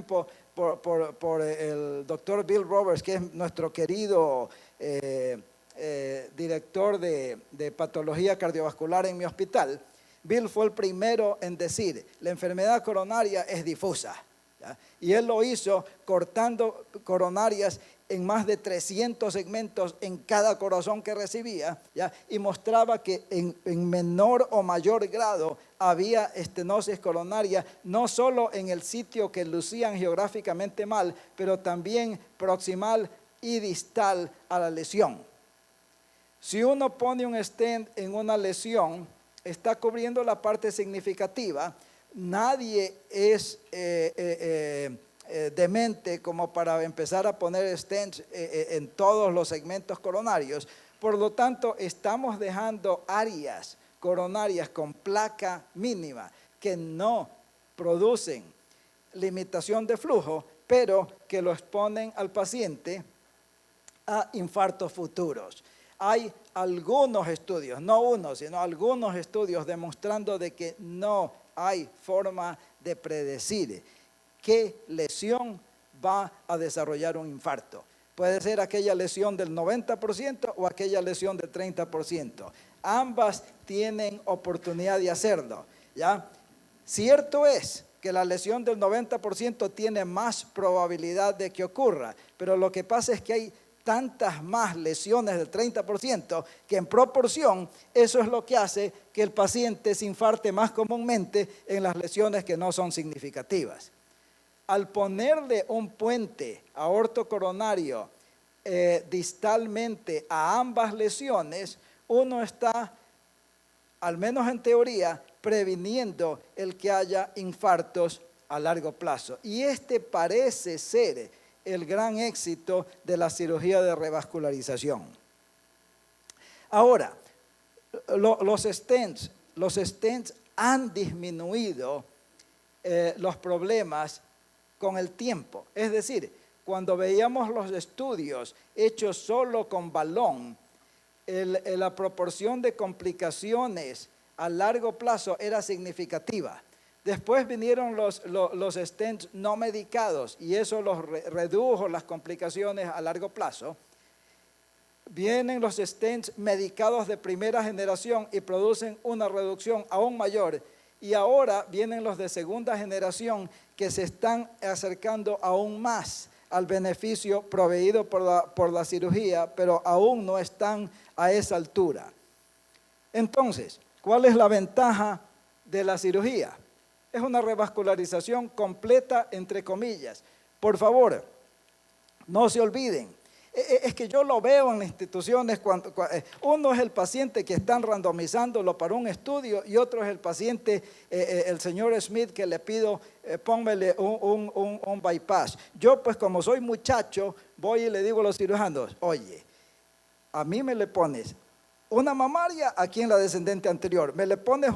por el doctor Bill Roberts, que es nuestro querido director de patología cardiovascular en mi hospital. Bill fue el primero en decir, la enfermedad coronaria es difusa, ¿ya? Y él lo hizo cortando coronarias en más de 300 segmentos en cada corazón que recibía, ¿ya? Y mostraba que en menor o mayor grado había estenosis coronaria, no solo en el sitio que lucían geográficamente mal, pero también proximal y distal a la lesión. Si uno pone un stent en una lesión, está cubriendo la parte significativa. Nadie es demente como para empezar a poner stents en todos los segmentos coronarios. Por lo tanto, estamos dejando áreas coronarias con placa mínima que no producen limitación de flujo, pero que lo exponen al paciente a infartos futuros. Hay algunos estudios, no uno, sino algunos estudios demostrando de que no hay forma de predecir qué lesión va a desarrollar un infarto. Puede ser aquella lesión del 90% o aquella lesión del 30%. Ambas tienen oportunidad de hacerlo, ¿ya? Cierto es que la lesión del 90% tiene más probabilidad de que ocurra, pero lo que pasa es que hay tantas más lesiones del 30% que en proporción eso es lo que hace que el paciente se infarte más comúnmente en las lesiones que no son significativas. Al ponerle un puente aortocoronario distalmente a ambas lesiones, uno está, al menos en teoría, previniendo el que haya infartos a largo plazo. Y este parece ser el gran éxito de la cirugía de revascularización. Ahora, los stents han disminuido los problemas con el tiempo. Es decir, cuando veíamos los estudios hechos solo con balón, la proporción de complicaciones a largo plazo era significativa. Después vinieron los stents no medicados y eso los redujo las complicaciones a largo plazo. Vienen los stents medicados de primera generación y producen una reducción aún mayor. Y ahora vienen los de segunda generación que se están acercando aún más al beneficio proveído por la cirugía, pero aún no están a esa altura. Entonces, ¿cuál es la ventaja de la cirugía? Es una revascularización completa, entre comillas. Por favor, no se olviden. Es que yo lo veo en las instituciones, uno es el paciente que están randomizándolo para un estudio y otro es el paciente, el señor Smith, que le pido, pónmele un bypass. Yo pues como soy muchacho, voy y le digo a los cirujanos, oye, a mí me le pones una mamaria aquí en la descendente anterior, me le pones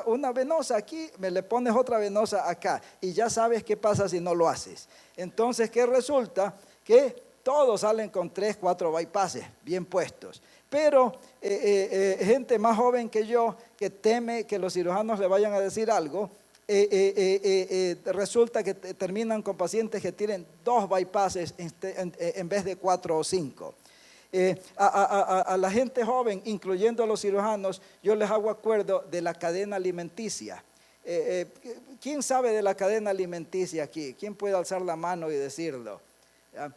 una venosa aquí, me le pones otra venosa acá y ya sabes qué pasa si no lo haces. Entonces, ¿qué resulta? Que todos salen con 3, 4 bypasses bien puestos. Pero gente más joven que yo que teme que los cirujanos le vayan a decir algo, resulta que terminan con pacientes que tienen 2 bypasses en vez de 4 o 5. A la gente joven, incluyendo a los cirujanos, yo les hago acuerdo de la cadena alimenticia. ¿Quién sabe de la cadena alimenticia aquí? ¿Quién puede alzar la mano y decirlo? ¿Ya?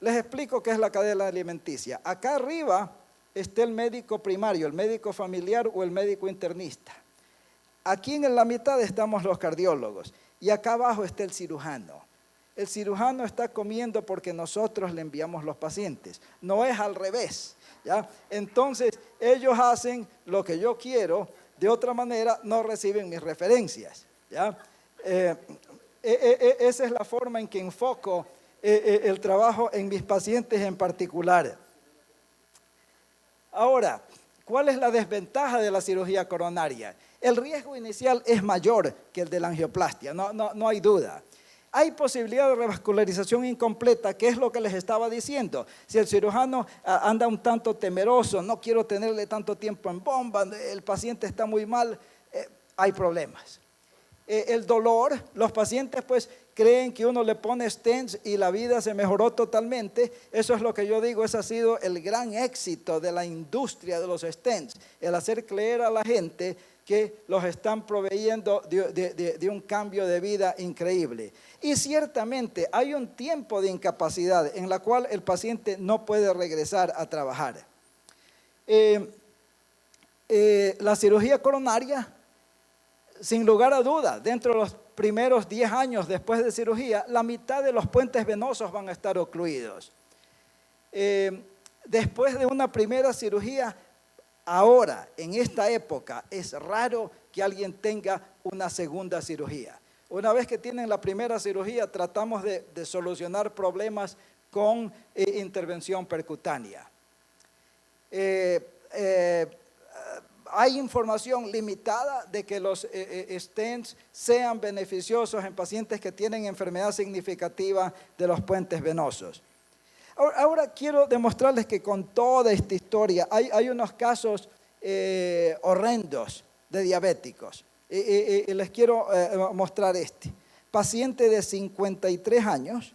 Les explico qué es la cadena alimenticia. Acá arriba está el médico primario, el médico familiar o el médico internista. Aquí en la mitad estamos los cardiólogos y acá abajo está el cirujano. El cirujano está comiendo porque nosotros le enviamos los pacientes, no es al revés, ¿ya? Entonces ellos hacen lo que yo quiero, de otra manera no reciben mis referencias, ¿ya? Esa es la forma en que enfoco el trabajo en mis pacientes en particular. Ahora, ¿cuál es la desventaja de la cirugía coronaria? El riesgo inicial es mayor que el de la angioplastia, no hay duda. Hay posibilidad de revascularización incompleta, que es lo que les estaba diciendo. Si el cirujano anda un tanto temeroso, no quiero tenerle tanto tiempo en bomba, el paciente está muy mal, hay problemas. el dolor. Los pacientes pues creen que uno le pone stents y la vida se mejoró totalmente. Eso es lo que yo digo, ese ha sido el gran éxito de la industria de los stents, el hacer creer a la gente que los están proveyendo de un cambio de vida increíble. Y ciertamente hay un tiempo de incapacidad en la cual el paciente no puede regresar a trabajar. La cirugía coronaria, sin lugar a duda, dentro de los primeros 10 años después de cirugía, la mitad de los puentes venosos van a estar ocluidos. Después de una primera cirugía, ahora, en esta época, es raro que alguien tenga una segunda cirugía. Una vez que tienen la primera cirugía, tratamos de solucionar problemas con intervención percutánea. Hay información limitada de que los stents sean beneficiosos en pacientes que tienen enfermedad significativa de los puentes venosos. Ahora quiero demostrarles que con toda esta historia hay unos casos horrendos de diabéticos. Y les quiero mostrar este. Paciente de 53 años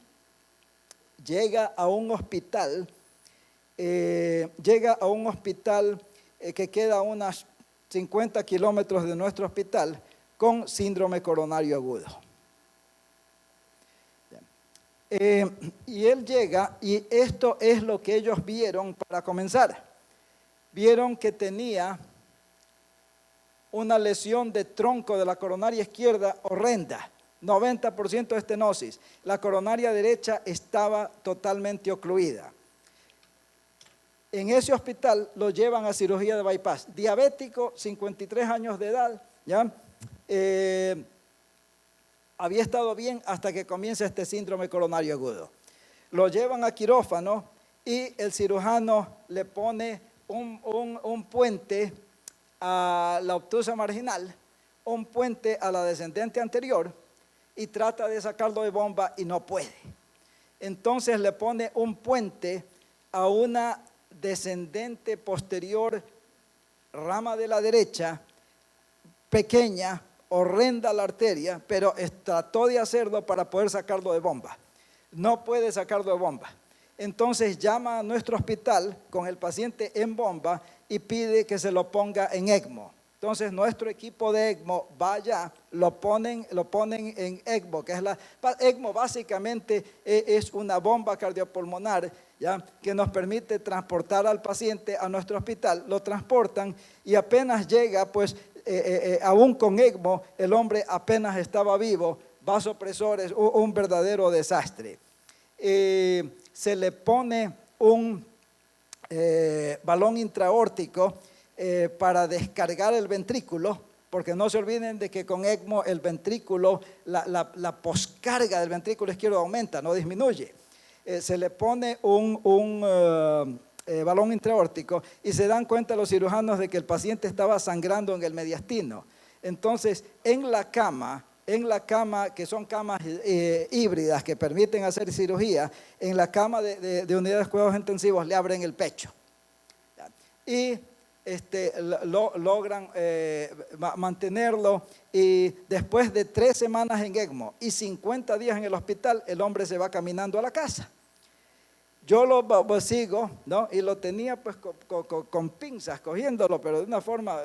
llega a un hospital, que queda a unos 50 kilómetros de nuestro hospital, con síndrome coronario agudo. Y él llega, y esto es lo que ellos vieron para comenzar. Vieron que tenía una lesión de tronco de la coronaria izquierda horrenda, 90% de estenosis. La coronaria derecha estaba totalmente ocluida. En ese hospital lo llevan a cirugía de bypass. Diabético, 53 años de edad, ¿ya? Había estado bien hasta que comienza este síndrome coronario agudo. Lo llevan a quirófano y el cirujano le pone un puente a la obtusa marginal, un puente a la descendente anterior y trata de sacarlo de bomba y no puede. Entonces le pone un puente a una descendente posterior, rama de la derecha, pequeña, horrenda la arteria, pero trató de hacerlo para poder sacarlo de bomba. No puede sacarlo de bomba. Entonces llama a nuestro hospital con el paciente en bomba y pide que se lo ponga en ECMO. Entonces nuestro equipo de ECMO va allá, lo ponen en ECMO, que es ECMO básicamente es una bomba cardiopulmonar, ¿ya? Que nos permite transportar al paciente a nuestro hospital. Lo transportan y apenas llega, pues aún con ECMO, el hombre apenas estaba vivo, vasopresores, un verdadero desastre. Se le pone un balón intraórtico para descargar el ventrículo, porque no se olviden de que con ECMO el ventrículo, la poscarga del ventrículo izquierdo aumenta, no disminuye. Se le pone un balón intraórtico y se dan cuenta los cirujanos de que el paciente estaba sangrando en el mediastino. Entonces, en la cama, que son camas híbridas que permiten hacer cirugía, en la cama de unidades de cuidados intensivos le abren el pecho. Y logran mantenerlo, y después de 3 semanas en ECMO y 50 días en el hospital, el hombre se va caminando a la casa. Yo lo sigo, ¿no? Y lo tenía pues con pinzas, cogiéndolo, pero de una forma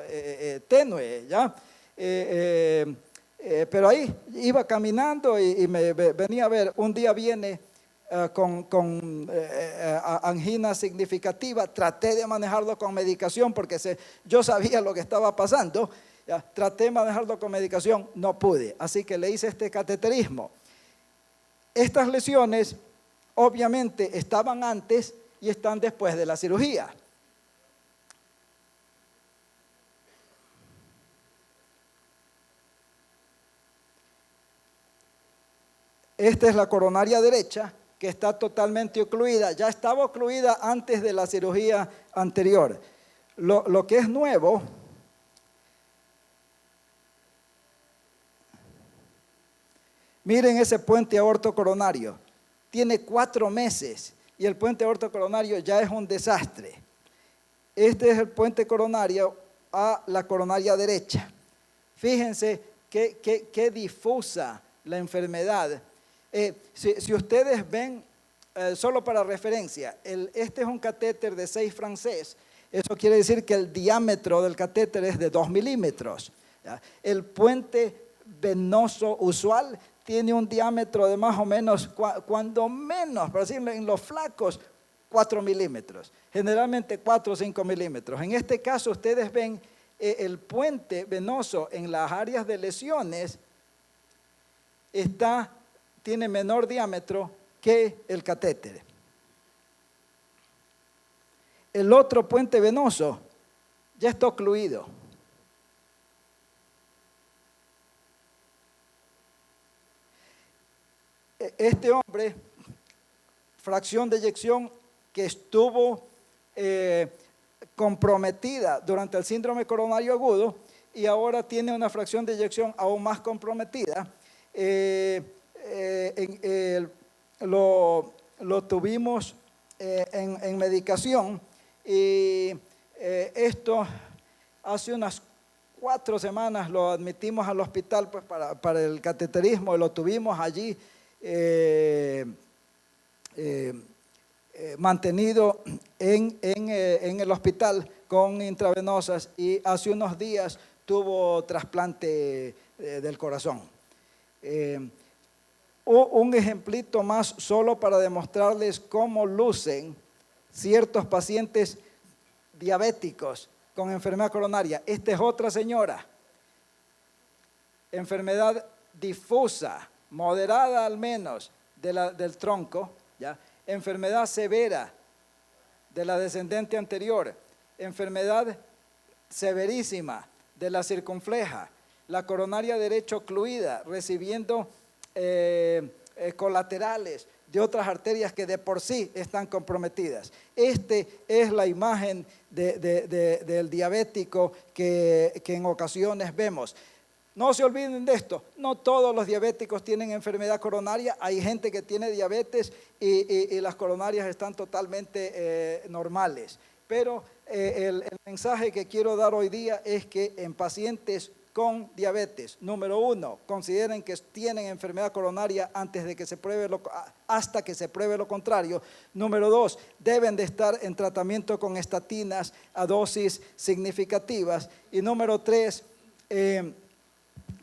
tenue, ¿ya? Pero ahí iba caminando y me venía a ver. Un día viene con angina significativa. Traté de manejarlo con medicación porque yo sabía lo que estaba pasando. ¿Ya? Traté de manejarlo con medicación, no pude. Así que le hice este cateterismo. Estas lesiones obviamente estaban antes y están después de la cirugía. Esta es la coronaria derecha, que está totalmente ocluida. Ya estaba ocluida antes de la cirugía anterior. Lo que es nuevo, miren ese puente aortocoronario. Tiene 4 meses y el puente aortocoronario ya es un desastre. Este es el puente coronario a la coronaria derecha. Fíjense qué difusa la enfermedad. Si ustedes ven, solo para referencia, este es un catéter de 6 francés. Eso quiere decir que el diámetro del catéter es de 2 milímetros. ¿Ya? El puente venoso usual tiene un diámetro de más o menos, cuando menos, para decirlo en los flacos, 4 milímetros. Generalmente 4 o 5 milímetros. En este caso ustedes ven el puente venoso en las áreas de lesiones tiene menor diámetro que el catéter. El otro puente venoso ya está ocluido. Este hombre, fracción de eyección que estuvo comprometida durante el síndrome coronario agudo y ahora tiene una fracción de eyección aún más comprometida. Lo tuvimos en medicación y esto hace unas 4 semanas lo admitimos al hospital pues, para el cateterismo y lo tuvimos allí mantenido en el hospital con intravenosas y hace unos días tuvo trasplante del corazón. Un ejemplito más solo para demostrarles cómo lucen ciertos pacientes diabéticos con enfermedad coronaria. Esta es otra señora, enfermedad difusa, moderada al menos del tronco, ¿ya? Enfermedad severa de la descendente anterior, enfermedad severísima de la circunfleja, la coronaria derecha ocluida, recibiendo colaterales de otras arterias que de por sí están comprometidas. Esta es la imagen del diabético que en ocasiones vemos. No se olviden de esto, no todos los diabéticos tienen enfermedad coronaria, hay gente que tiene diabetes y las coronarias están totalmente normales. Pero el mensaje que quiero dar hoy día es que en pacientes con diabetes, número 1, consideren que tienen enfermedad coronaria hasta que se pruebe lo contrario. Número 2, deben de estar en tratamiento con estatinas a dosis significativas. Y número 3,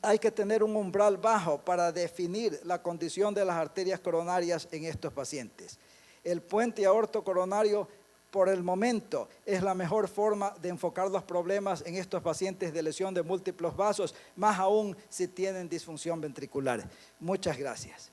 hay que tener un umbral bajo para definir la condición de las arterias coronarias en estos pacientes. El puente aorto coronario por el momento es la mejor forma de enfocar los problemas en estos pacientes de lesión de múltiples vasos, más aún si tienen disfunción ventricular. Muchas gracias.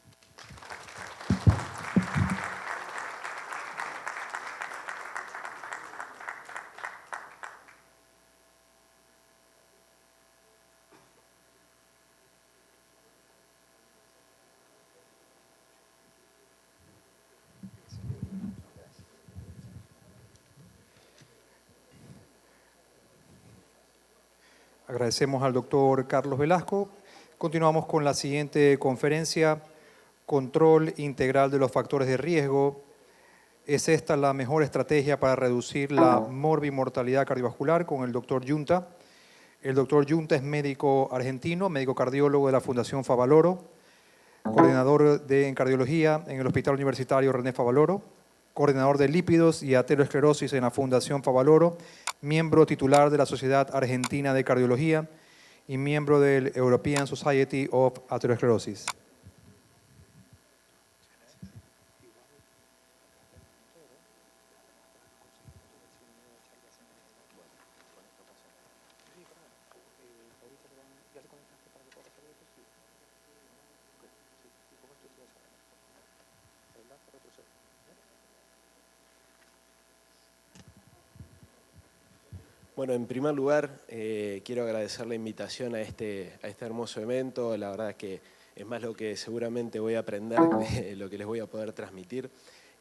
Agradecemos al doctor Carlos Velasco. Continuamos con la siguiente conferencia, Control Integral de los Factores de Riesgo. ¿Es esta la mejor estrategia para reducir la morbimortalidad cardiovascular? Con el doctor Yunta. El doctor Yunta es médico argentino, médico cardiólogo de la Fundación Favaloro, coordinador en cardiología en el Hospital Universitario René Favaloro, coordinador de lípidos y aterosclerosis en la Fundación Favaloro, miembro titular de la Sociedad Argentina de Cardiología y miembro del European Society of Atherosclerosis. Bueno, en primer lugar, quiero agradecer la invitación a este hermoso evento. La verdad es que es más lo que seguramente voy a aprender, lo que les voy a poder transmitir.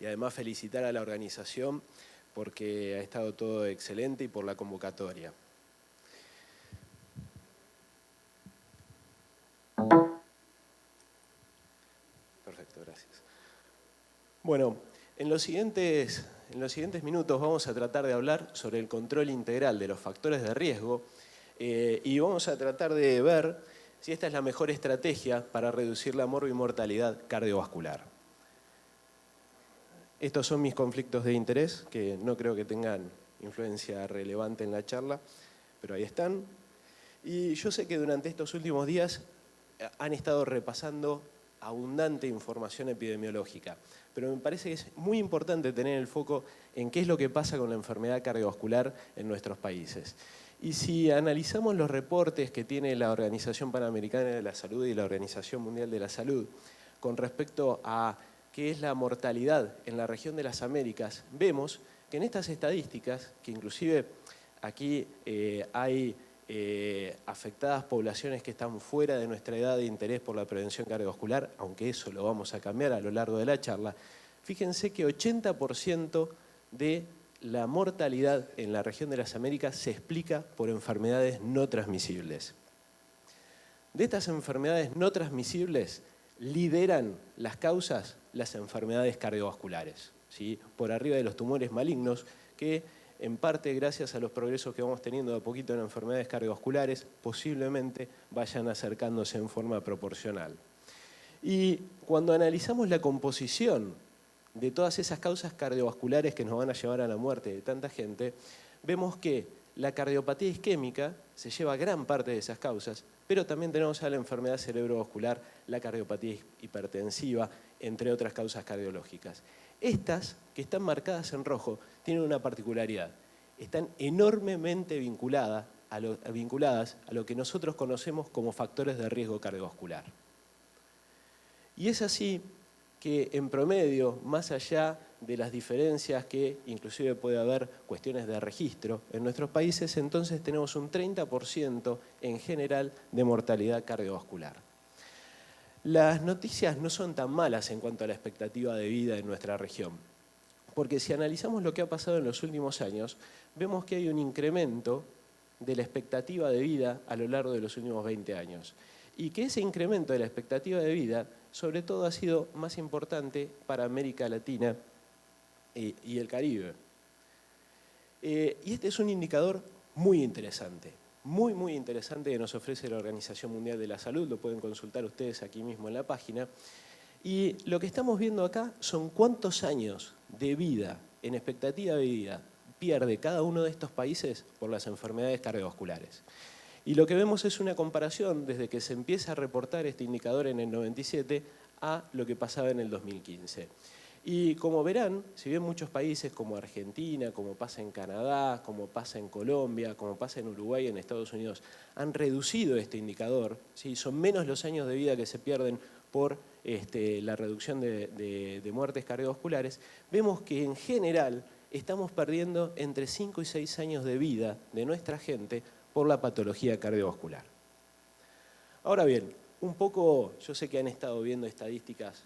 Y además felicitar a la organización porque ha estado todo excelente y por la convocatoria. Perfecto, gracias. Bueno, en los siguientes minutos vamos a tratar de hablar sobre el control integral de los factores de riesgo y vamos a tratar de ver si esta es la mejor estrategia para reducir la morbimortalidad cardiovascular. Estos son mis conflictos de interés, que no creo que tengan influencia relevante en la charla, pero ahí están. Y yo sé que durante estos últimos días han estado repasando abundante información epidemiológica, pero me parece que es muy importante tener el foco en qué es lo que pasa con la enfermedad cardiovascular en nuestros países. Y si analizamos los reportes que tiene la Organización Panamericana de la Salud y la Organización Mundial de la Salud con respecto a qué es la mortalidad en la región de las Américas, vemos que en estas estadísticas, que inclusive aquí hay afectadas poblaciones que están fuera de nuestra edad de interés por la prevención cardiovascular, aunque eso lo vamos a cambiar a lo largo de la charla, fíjense que 80% de la mortalidad en la región de las Américas se explica por enfermedades no transmisibles. De estas enfermedades no transmisibles lideran las causas las enfermedades cardiovasculares, ¿sí? Por arriba de los tumores malignos que en parte gracias a los progresos que vamos teniendo de a poquito en enfermedades cardiovasculares, posiblemente vayan acercándose en forma proporcional. Y cuando analizamos la composición de todas esas causas cardiovasculares que nos van a llevar a la muerte de tanta gente, vemos que la cardiopatía isquémica se lleva gran parte de esas causas, pero también tenemos a la enfermedad cerebrovascular, la cardiopatía hipertensiva, entre otras causas cardiológicas. Estas, que están marcadas en rojo, tienen una particularidad. Están enormemente vinculadas a lo que nosotros conocemos como factores de riesgo cardiovascular. Y es así que en promedio, más allá de las diferencias que inclusive puede haber cuestiones de registro en nuestros países, entonces tenemos un 30% en general de mortalidad cardiovascular. Las noticias no son tan malas en cuanto a la expectativa de vida en nuestra región, porque si analizamos lo que ha pasado en los últimos años, vemos que hay un incremento de la expectativa de vida a lo largo de los últimos 20 años. Y que ese incremento de la expectativa de vida, sobre todo, ha sido más importante para América Latina y el Caribe. Y este es un indicador muy interesante, muy interesante que nos ofrece la Organización Mundial de la Salud, lo pueden consultar ustedes aquí mismo en la página. Y lo que estamos viendo acá son cuántos años de vida, en expectativa de vida, pierde cada uno de estos países por las enfermedades cardiovasculares. Y lo que vemos es una comparación desde que se empieza a reportar este indicador en el 97 a lo que pasaba en el 2015. Y como verán, si bien muchos países como Argentina, como pasa en Canadá, como pasa en Colombia, como pasa en Uruguay, en Estados Unidos, han reducido este indicador, ¿sí? Son menos los años de vida que se pierden por la reducción de muertes cardiovasculares, vemos que en general estamos perdiendo entre 5 y 6 años de vida de nuestra gente por la patología cardiovascular. Ahora bien, un poco, yo sé que han estado viendo estadísticas,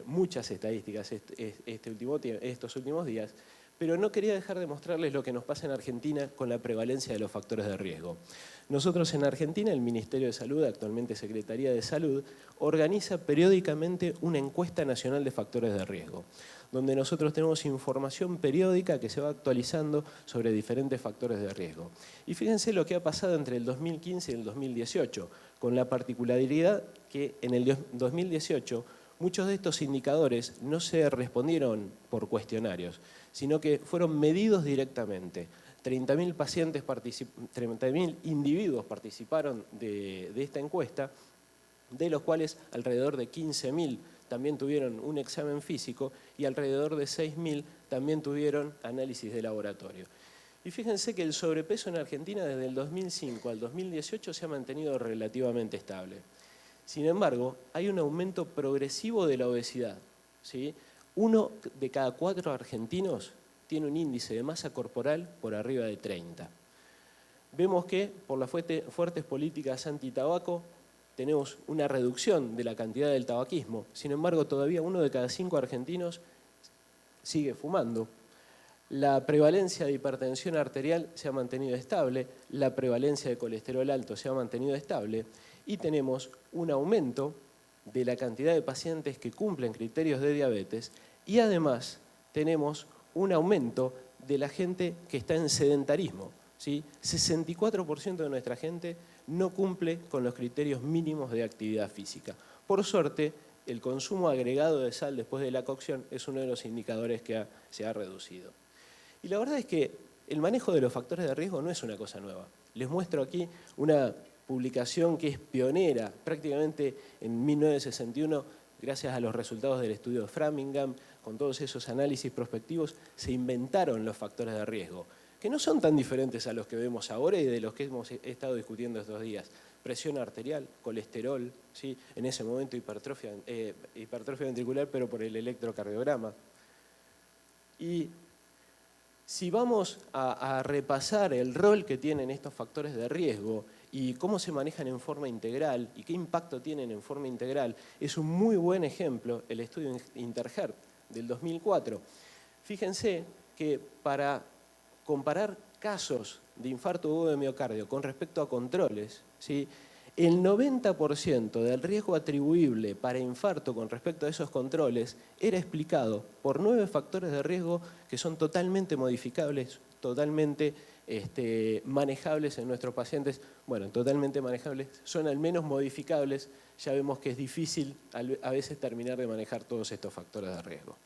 muchas estadísticas estos últimos días, pero no quería dejar de mostrarles lo que nos pasa en Argentina con la prevalencia de los factores de riesgo. Nosotros en Argentina, el Ministerio de Salud, actualmente Secretaría de Salud, organiza periódicamente una encuesta nacional de factores de riesgo, donde nosotros tenemos información periódica que se va actualizando sobre diferentes factores de riesgo. Y fíjense lo que ha pasado entre el 2015 y el 2018, con la particularidad que en el 2018 muchos de estos indicadores no se respondieron por cuestionarios, sino que fueron medidos directamente. 30.000 individuos participaron de esta encuesta, de los cuales alrededor de 15.000 también tuvieron un examen físico y alrededor de 6.000 también tuvieron análisis de laboratorio. Y fíjense que el sobrepeso en Argentina desde el 2005 al 2018 se ha mantenido relativamente estable. Sin embargo, hay un aumento progresivo de la obesidad, ¿sí? 1 de cada 4 argentinos tiene un índice de masa corporal por arriba de 30. Vemos que por las fuertes políticas anti-tabaco tenemos una reducción de la cantidad del tabaquismo. Sin embargo, todavía 1 de cada 5 argentinos sigue fumando. La prevalencia de hipertensión arterial se ha mantenido estable, la prevalencia de colesterol alto se ha mantenido estable y tenemos un aumento de la cantidad de pacientes que cumplen criterios de diabetes y además tenemos un aumento de la gente que está en sedentarismo, ¿sí? 64% de nuestra gente no cumple con los criterios mínimos de actividad física. Por suerte, el consumo agregado de sal después de la cocción es uno de los indicadores que se ha reducido. Y la verdad es que el manejo de los factores de riesgo no es una cosa nueva. Les muestro aquí una publicación que es pionera, prácticamente en 1961, gracias a los resultados del estudio de Framingham, con todos esos análisis prospectivos, se inventaron los factores de riesgo, que no son tan diferentes a los que vemos ahora y de los que hemos estado discutiendo estos días. Presión arterial, colesterol, ¿sí? En ese momento hipertrofia ventricular, pero por el electrocardiograma. Y si vamos a repasar el rol que tienen estos factores de riesgo y cómo se manejan en forma integral y qué impacto tienen en forma integral, es un muy buen ejemplo el estudio Interheart del 2004. Fíjense que para comparar casos de infarto agudo de miocardio con respecto a controles, ¿sí? El 90% del riesgo atribuible para infarto con respecto a esos controles era explicado por 9 factores de riesgo que son totalmente modificables, totalmente manejables en nuestros pacientes. Bueno, totalmente manejables, son al menos modificables. Ya vemos que es difícil a veces terminar de manejar todos estos factores de riesgo.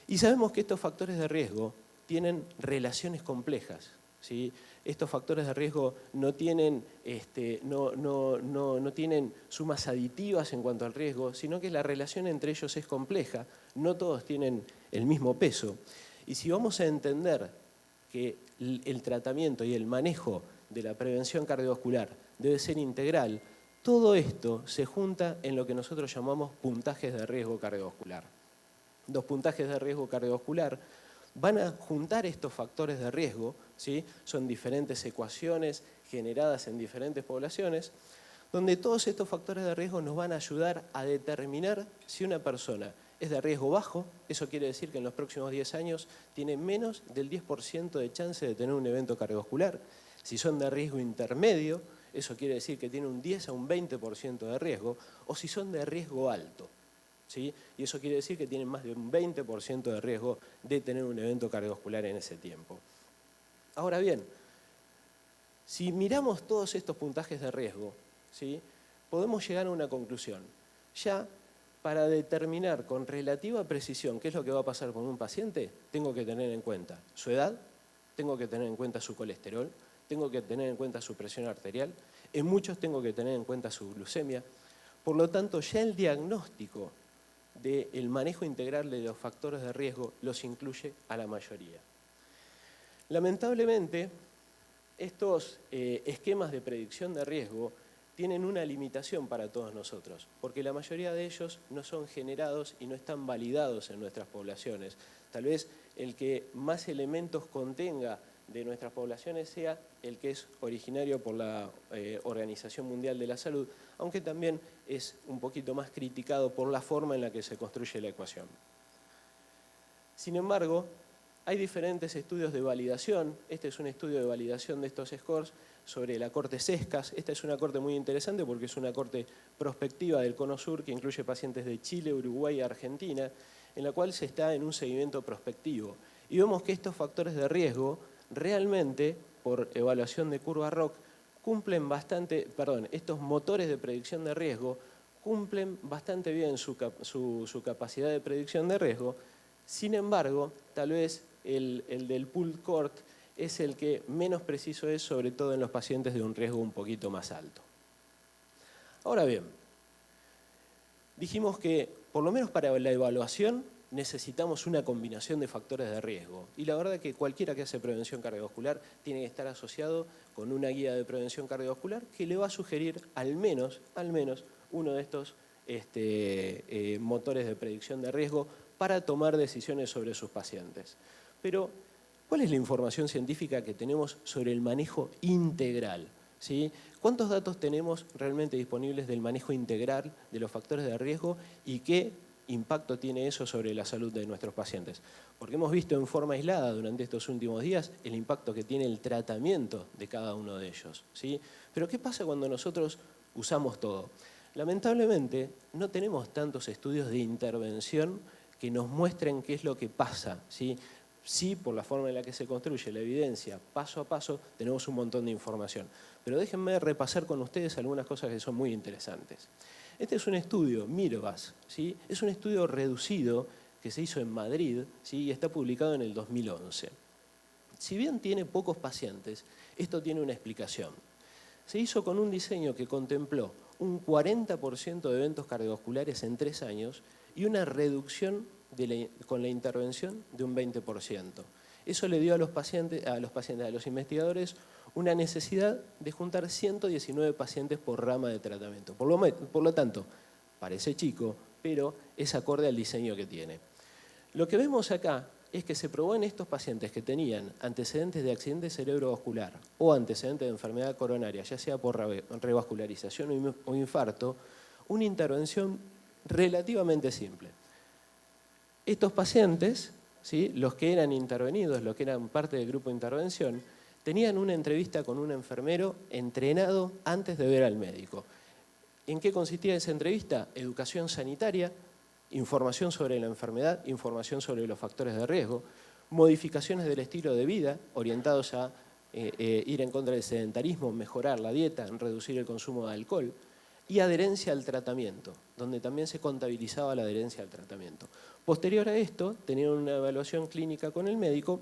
Y sabemos que estos factores de riesgo tienen relaciones complejas, ¿sí? Estos factores de riesgo no tienen, no tienen sumas aditivas en cuanto al riesgo, sino que la relación entre ellos es compleja, no todos tienen el mismo peso. Y si vamos a entender que el tratamiento y el manejo de la prevención cardiovascular debe ser integral, todo esto se junta en lo que nosotros llamamos puntajes de riesgo cardiovascular. Los puntajes de riesgo cardiovascular van a juntar estos factores de riesgo, ¿sí? Son diferentes ecuaciones generadas en diferentes poblaciones, donde todos estos factores de riesgo nos van a ayudar a determinar si una persona es de riesgo bajo. Eso quiere decir que en los próximos 10 años tiene menos del 10% de chance de tener un evento cardiovascular. Si son de riesgo intermedio, eso quiere decir que tiene un 10 a un 20% de riesgo, o si son de riesgo alto, ¿sí? Y eso quiere decir que tienen más de un 20% de riesgo de tener un evento cardiovascular en ese tiempo. Ahora bien, si miramos todos estos puntajes de riesgo, ¿sí? Podemos llegar a una conclusión. Ya para determinar con relativa precisión qué es lo que va a pasar con un paciente, tengo que tener en cuenta su edad, tengo que tener en cuenta su colesterol, tengo que tener en cuenta su presión arterial, en muchos tengo que tener en cuenta su glucemia. Por lo tanto, ya el diagnóstico del manejo integral de los factores de riesgo los incluye a la mayoría. Lamentablemente, estos esquemas de predicción de riesgo tienen una limitación para todos nosotros, porque la mayoría de ellos no son generados y no están validados en nuestras poblaciones. Tal vez el que más elementos contenga de nuestras poblaciones sea el que es originario por la Organización Mundial de la Salud, aunque también es un poquito más criticado por la forma en la que se construye la ecuación. Sin embargo, hay diferentes estudios de validación. Este es un estudio de validación de estos scores sobre la corte CESCAS. Esta es una corte muy interesante porque es una corte prospectiva del Cono Sur que incluye pacientes de Chile, Uruguay y Argentina, en la cual se está en un seguimiento prospectivo. Y vemos que estos factores de riesgo realmente, por evaluación de curva ROC, cumplen bastante, estos motores de predicción de riesgo cumplen bastante bien su capacidad de predicción de riesgo. Sin embargo, tal vez el del pooled cohort es el que menos preciso es, sobre todo en los pacientes de un riesgo un poquito más alto. Ahora bien, dijimos que por lo menos para la evaluación necesitamos una combinación de factores de riesgo. Y la verdad que cualquiera que hace prevención cardiovascular tiene que estar asociado con una guía de prevención cardiovascular que le va a sugerir al menos uno de estos motores de predicción de riesgo para tomar decisiones sobre sus pacientes. Pero, ¿cuál es la información científica que tenemos sobre el manejo integral? ¿Sí? ¿Cuántos datos tenemos realmente disponibles del manejo integral de los factores de riesgo y qué impacto tiene eso sobre la salud de nuestros pacientes? Porque hemos visto en forma aislada durante estos últimos días el impacto que tiene el tratamiento de cada uno de ellos, ¿sí? Pero ¿qué pasa cuando nosotros usamos todo? Lamentablemente no tenemos tantos estudios de intervención que nos muestren qué es lo que pasa, ¿sí? Sí, por la forma en la que se construye la evidencia, paso a paso, tenemos un montón de información. pero déjenme repasar con ustedes algunas cosas que son muy interesantes. Este es un estudio, MIRVAS, ¿sí? Es un estudio reducido que se hizo en Madrid, ¿sí? Y está publicado en el 2011. Si bien tiene pocos pacientes, esto tiene una explicación. Se hizo con un diseño que contempló un 40% de eventos cardiovasculares en 3 años y una reducción con la intervención de un 20%. Eso le dio a los investigadores, una necesidad de juntar 119 pacientes por rama de tratamiento. Por lo tanto, parece chico, pero es acorde al diseño que tiene. Lo que vemos acá es que se probó en estos pacientes que tenían antecedentes de accidente cerebrovascular o antecedentes de enfermedad coronaria, ya sea por revascularización o infarto, una intervención relativamente simple. Estos pacientes, ¿sí?, los que eran intervenidos, los que eran parte del grupo de intervención, tenían una entrevista con un enfermero entrenado antes de ver al médico. ¿En qué consistía esa entrevista? Educación sanitaria, información sobre la enfermedad, información sobre los factores de riesgo, modificaciones del estilo de vida orientados a ir en contra del sedentarismo, mejorar la dieta, reducir el consumo de alcohol, y adherencia al tratamiento, donde también se contabilizaba la adherencia al tratamiento. Posterior a esto, tenían una evaluación clínica con el médico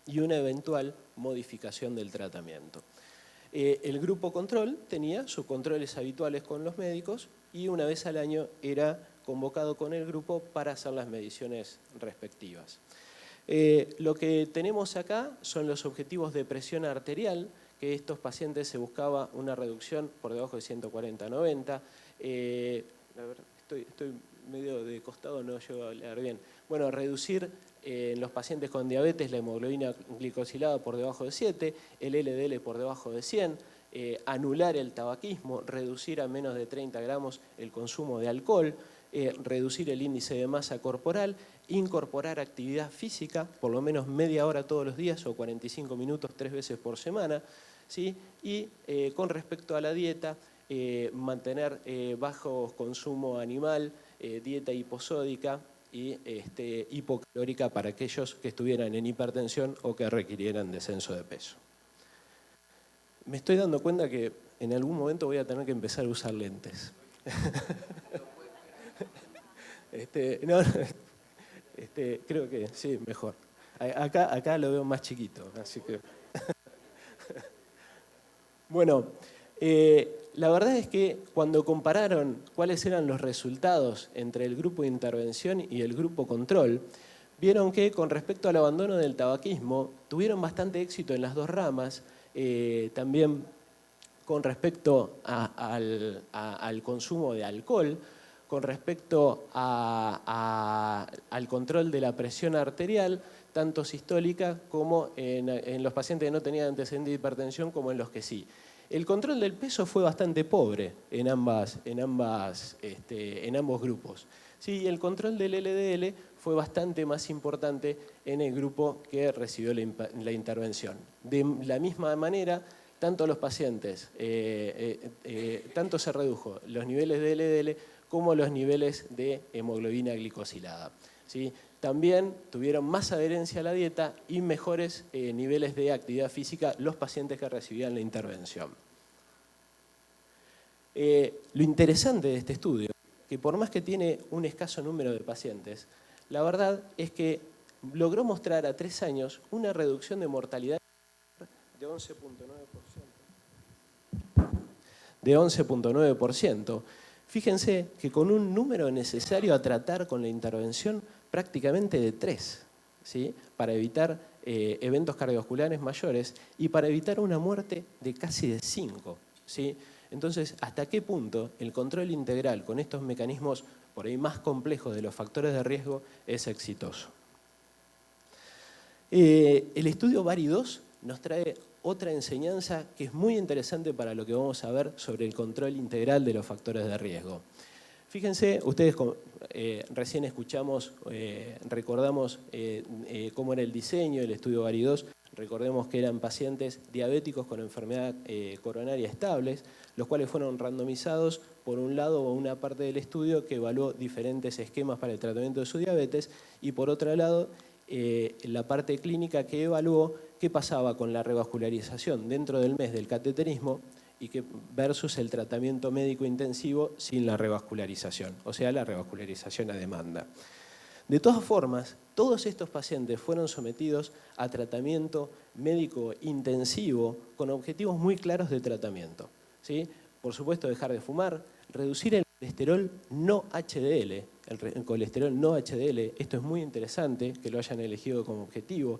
y una eventual modificación del tratamiento. El grupo control tenía sus controles habituales con los médicos y una vez al año era convocado con el grupo para hacer las mediciones respectivas. Lo que tenemos acá son los objetivos de presión arterial, que estos pacientes se buscaba una reducción por debajo de 140/90. A ver, estoy medio de costado, no llego a leer bien. Bueno, reducir en los pacientes con diabetes la hemoglobina glicosilada por debajo de 7, el LDL por debajo de 100, anular el tabaquismo, reducir a menos de 30 gramos el consumo de alcohol, reducir el índice de masa corporal, incorporar actividad física, por lo menos media hora todos los días o 45 minutos 3 veces por semana, ¿sí? Y con respecto a la dieta, mantener bajo consumo animal, dieta hiposódica y hipocalórica para aquellos que estuvieran en hipertensión o que requirieran descenso de peso. Me estoy dando cuenta que en algún momento voy a tener que empezar a usar lentes. Creo que sí, mejor. Acá lo veo más chiquito, así que... Bueno, la verdad es que cuando compararon cuáles eran los resultados entre el grupo de intervención y el grupo control, vieron que con respecto al abandono del tabaquismo tuvieron bastante éxito en las dos ramas, también con respecto al consumo de alcohol, con respecto al control de la presión arterial, tanto sistólica como en los pacientes que no tenían antecedentes de hipertensión como en los que sí. El control del peso fue bastante pobre en ambos grupos. Sí, el control del LDL fue bastante más importante en el grupo que recibió la intervención. De la misma manera, tanto los pacientes, tanto se redujo los niveles de LDL como los niveles de hemoglobina glicosilada, ¿sí? También tuvieron más adherencia a la dieta y mejores niveles de actividad física los pacientes que recibían la intervención. Lo interesante de este estudio, que por más que tiene un escaso número de pacientes, la verdad es que logró mostrar a 3 años una reducción de mortalidad de 11.9%. Fíjense que con un número necesario a tratar con la intervención prácticamente de 3, ¿sí?, para evitar eventos cardiovasculares mayores y para evitar una muerte de casi de 5, ¿sí? Entonces, ¿hasta qué punto el control integral con estos mecanismos por ahí más complejos de los factores de riesgo es exitoso? El estudio VARI2 nos trae otra enseñanza que es muy interesante para lo que vamos a ver sobre el control integral de los factores de riesgo. Fíjense, ustedes recién escuchamos, recordamos cómo era el diseño del estudio VARI2. Recordemos que eran pacientes diabéticos con enfermedad coronaria estables, los cuales fueron randomizados por un lado a una parte del estudio que evaluó diferentes esquemas para el tratamiento de su diabetes y por otro lado la parte clínica que evaluó qué pasaba con la revascularización dentro del mes del cateterismo y versus el tratamiento médico intensivo sin la revascularización, o sea, la revascularización a demanda. De todas formas, todos estos pacientes fueron sometidos a tratamiento médico intensivo con objetivos muy claros de tratamiento, ¿sí? Por supuesto, dejar de fumar, reducir el colesterol no HDL, el colesterol no HDL, esto es muy interesante que lo hayan elegido como objetivo,